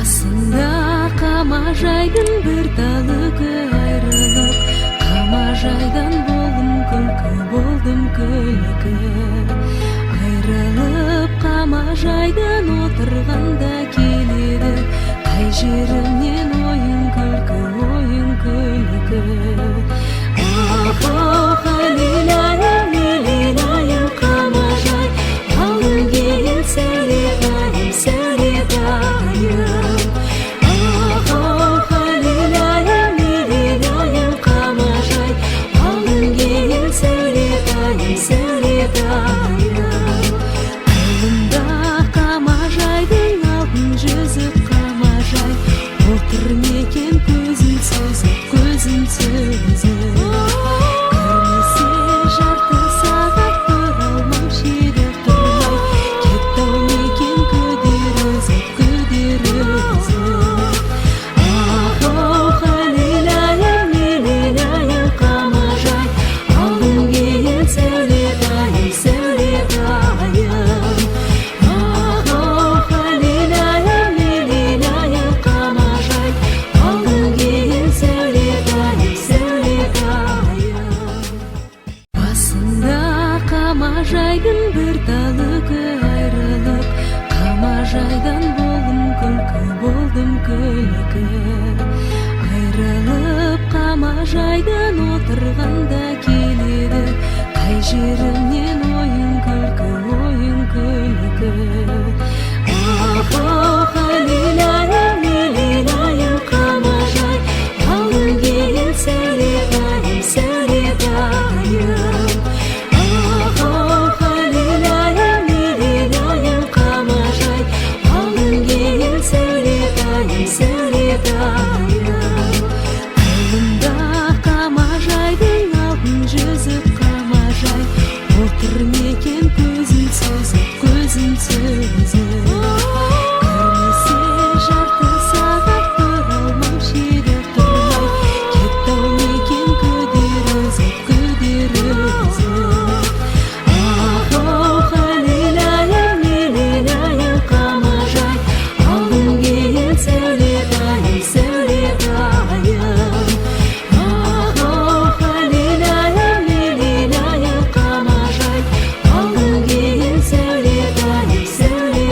Басында қамажайдың бір талы айрылып, қамажайдан болдым күлкі. Айрылып қамажайдан отырғанда келеді, қай жерімнен ойын күлкі. Халилайым, лилилайым, қамажай, алдың кейін сәулетайым. Халилайым, лилилайым, қамажай, алдың кейін сәулетайым. Қолында қамажайдың алтын жүзік, қамажай, отыр мекен көзін сүзіп. Көрмесе жарты сағат тұралмам, шері тұрмай, кетті-ау мекен күдер үзіп. Халилайым, лилилайым, қамажай, алдың кейін сәулетайым. Халилайым, лилилайым, қамажай, алдың кейін басында қамажайдың бір талы айрылып, қамажайдан болдым күлкі. Айрылып қамажайдан отырғанда келеді, қай жерімнен ойын күлкі. Халилайым, лилилайым, қамажай, алдың кейін сәулетайым. Халилайым, лилилайым, қамажай, алдың кейін сәулетайым. Қолында қамажайдың алтын жүзік, қамажай, отыр мекен көзін сүзіп. Көрмесе жарты сағат тұралмам, шері тұрмай, кетті-ау мекен күдер үзіп. Халилайым, лилилайым, қамажай, алдың кейін сәулетайым. Халилайым, лилилайым, қамажай, алдың кейін сәулетайым.